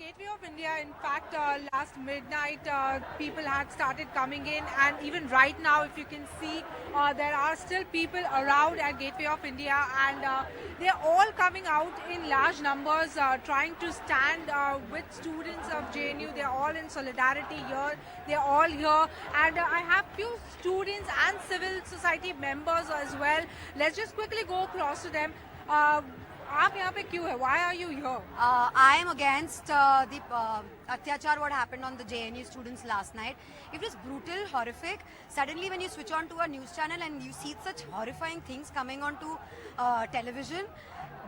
Gateway of India, in fact, last midnight, people had started coming in, and even right now, if you can see, there are still people around at Gateway of India, and they're all coming out in large numbers, trying to stand with students of JNU. They're all in solidarity here. They're all here, and I have few students and civil society members as well. Let's just quickly go across to them. आप यहाँ पे क्यों है? Why are you here? I am against the atyachar what happened on the JNU students last night. It was brutal, horrific. Suddenly when you switch on to a news channel and you see such horrifying things coming onto television,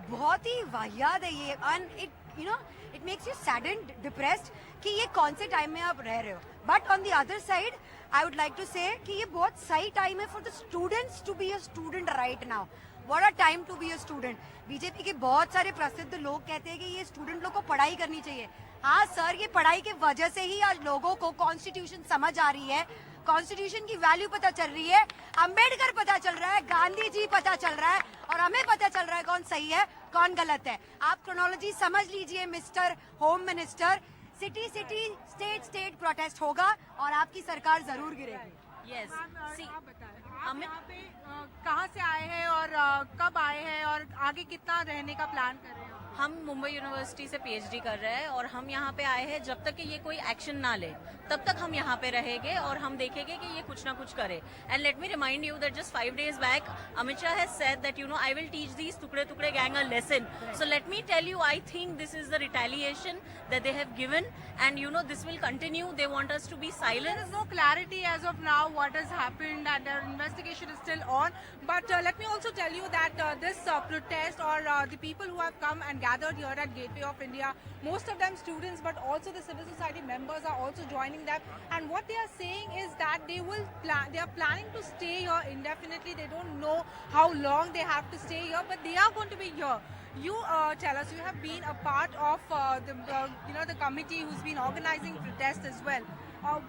बहुत ही वाहियात है ये, and it makes you saddened, depressed कि ये कौन से time में आप रह रहे हो. But on the other side, I would like to say कि ये बहुत सही टाइम है for the students to be a student right now. What a time to be a student. BJP के बहुत सारे प्रसिद्ध लोग कहते हैं कि ये स्टूडेंट लोग को पढ़ाई करनी चाहिए. हाँ सर, ये पढ़ाई के वजह से ही आज लोगों को कॉन्स्टिट्यूशन समझ आ रही है, कॉन्स्टिट्यूशन की वैल्यू पता चल रही है, अंबेडकर पता चल रहा है, गांधी जी पता चल रहा है, और हमें पता चल रहा है कौन सही है कौन गलत है. आप क्रोनोलॉजी समझ लीजिए mister home minister. City city state state protest होगा और आपकी सरकार जरूर गिरेगी. Yes. See, आप बताएं, आप हमें- यहाँ पे कहाँ से आए हैं और कब आए हैं और आगे कितना रहने का प्लान कर रहे हैं? हम मुंबई यूनिवर्सिटी से पीएचडी कर रहे हैं और हम यहाँ पे आए हैं. जब तक कि ये कोई एक्शन ना ले तब तक हम यहाँ पे रहेंगे और हम देखेंगे कि ये कुछ ना कुछ करे. And let me remind you that just 5 days back Amit Shah has said that I will teach these tukde tukde gang a lesson. So let me tell you, I think this is the retaliation that they have given, and this will continue. They want us to be There silent. is no clarity as of now what has happened, and their investigation is still on. But let me also tell you that this protest, or the people who have come and gathered here at Gateway of India, most of them students, but also the civil society members are also joining them. And what they are saying is that they are planning to stay here indefinitely. They don't know how long they have to stay here, but they are going to be here. You tell us, you have been a part of the committee who's been organizing protests as well.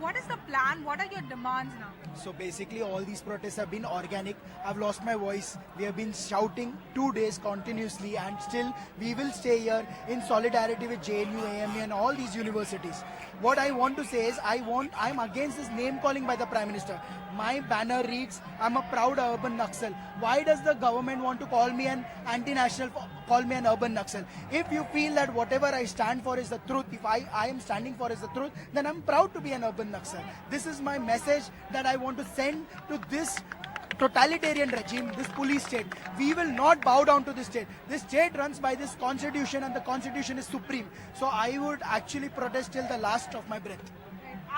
What is the plan? What are your demands now? So basically all these protests have been organic. I've lost my voice. We have been shouting 2 days continuously, and still we will stay here in solidarity with JNU, AMU and all these universities. What I want to say is I'm against this name calling by the Prime Minister. My banner reads, I'm a proud urban Naxal. Why does the government want to call me an anti-national, call me an urban Naxal? If you feel that whatever I stand for is the truth, if I am standing for is the truth, then I'm proud to be an urban Naxal. This is my message that I want to send to this totalitarian regime, this police state. We will not bow down to this state. This state runs by this constitution, and the constitution is supreme. So I would actually protest till the last of my breath.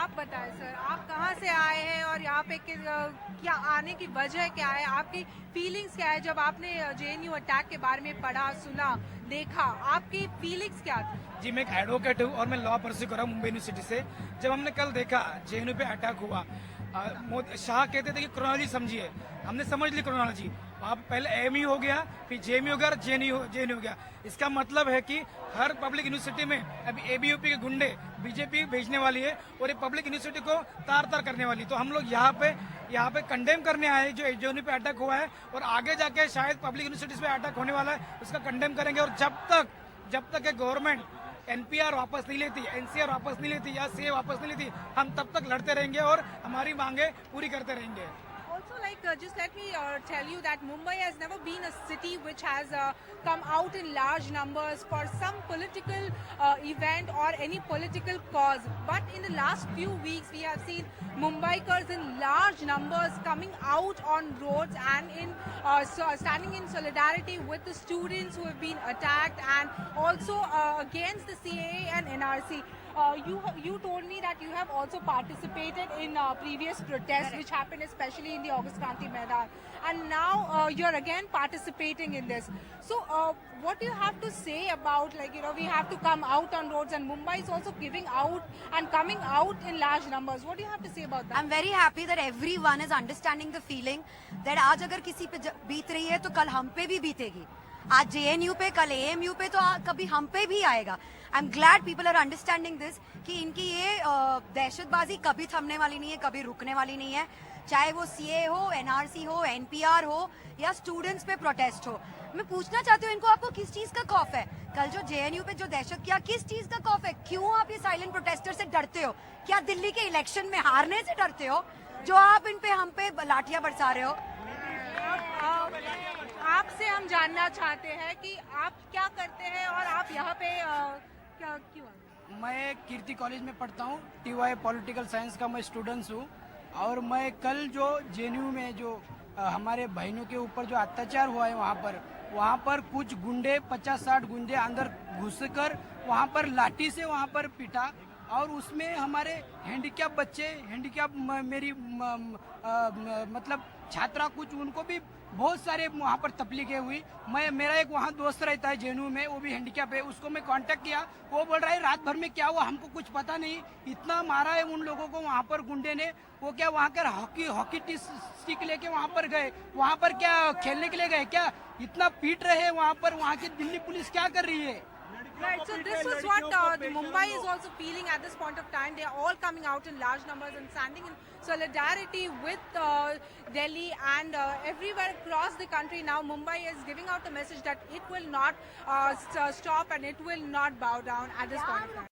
आप बताएं sir, आप कहाँ से आए हैं और यहाँ पे क्या आने की वजह क्या है? आपकी फीलिंग्स क्या है जब आपने जेएनयू अटैक के बारे में पढ़ा, सुना, देखा? आपकी फीलिंग्स क्या थी? जी, मैं एक एडवोकेट हूँ और मैं लॉ परस्यू कर रहा हूँ मुंबई यूनिवर्सिटी से. जब हमने कल देखा जेएनयू पे अटैक हुआ, शाह कहते थे कि क्रोनोलॉजी समझिए. हमने समझ ली क्रोनोलॉजी. वहाँ पे पहले एएमयू हो गया, फिर जेएमयू हो गया और जेएनयू हो गया. इसका मतलब है कि हर पब्लिक यूनिवर्सिटी में अभी एबीयूपी के गुंडे बीजेपी भेजने वाली है और ये पब्लिक यूनिवर्सिटी को तार तार करने वाली. तो हम लोग यहाँ पे कंडेम करने आए जो जेएनयू पे अटैक हुआ है, और आगे जाके शायद पब्लिक यूनिवर्सिटीज पे अटैक होने वाला है, उसका कंडेम करेंगे. और जब तक गवर्नमेंट एनपीआर वापस नहीं लेती, एनसीआर वापस नहीं लेती या सीए वापस नहीं लेती, हम तब तक लड़ते रहेंगे और हमारी मांगे पूरी करते रहेंगे. Also, just let me tell you that Mumbai has never been a city which has come out in large numbers for some political event or any political cause. But in the last few weeks, we have seen Mumbaikars in large numbers coming out on roads and standing in solidarity with the students who have been attacked, and also against the CAA and NRC. You told me that you have also participated in previous protests which happened especially in the August Kranti Maidan, and now you're again participating in this. So what do you have to say about, we have to come out on roads, and Mumbai is also giving out and coming out in large numbers. What do you have to say about that? I'm very happy that everyone is understanding the feeling that आज अगर किसी पे बीत रही है तो कल हम पे भी बीतेगी. आज जेएनयू पे, कल एएमयू पे, तो कभी हम पे भी आएगा. I am glad people are understanding this कि इनकी ये दहशतबाजी कभी थमने वाली नहीं है, कभी रुकने वाली नहीं है. चाहे वो सीए हो, एनआरसी हो, एनपीआर हो या स्टूडेंट्स पे प्रोटेस्ट हो। मैं पूछना चाहती हूँ इनको, आपको किस चीज का खौफ है? कल जो जेएनयू पे जो दहशत किया, किस चीज का खौफ है? क्यों आप ये साइलेंट प्रोटेस्टर से डरते हो? क्या दिल्ली के इलेक्शन में हारने से डरते हो जो आप हम पे लाठियां बरसा रहे हो? आपसे हम जानना चाहते हैं कि आप क्या करते हैं और आप यहाँ पे क्या क्यों आए? मैं कीर्ति कॉलेज में पढ़ता हूँ, टीवाई पॉलिटिकल साइंस का मैं स्टूडेंट्स हूँ। और मैं कल जो जेएनयू में जो हमारे बहनों के ऊपर जो अत्याचार हुआ है वहाँ पर कुछ गुंडे 50-60 गुंडे अंदर घुसकर वहाँ पर लाठी से वहाँ पर पीटा, और उसमें हमारे हैंडीकैप बच्चे, हैंडीकैप मेरी मतलब छात्रा कुछ, उनको भी बहुत सारे वहाँ पर तकलीफें हुई। मेरा एक वहाँ दोस्त रहता है जेएनयू में, वो भी हैंडीकैप है, उसको मैं कांटेक्ट किया, वो बोल रहा है रात भर में क्या हुआ हमको कुछ पता नहीं, इतना मारा है उन लोगों को वहाँ पर गुंडे ने। वो क्या वहाँ कर हॉकी स्टिक लेके वहाँ पर गए, वहाँ पर क्या खेलने के लिए गए क्या? इतना पीट रहे हैं वहाँ पर, वहाँ की दिल्ली पुलिस क्या कर रही है? Right, so this is what Mumbai is also feeling at this point of time. They are all coming out in large numbers and standing in solidarity with Delhi and everywhere across the country. Now Mumbai is giving out the message that it will not stop and it will not bow down at this point of time.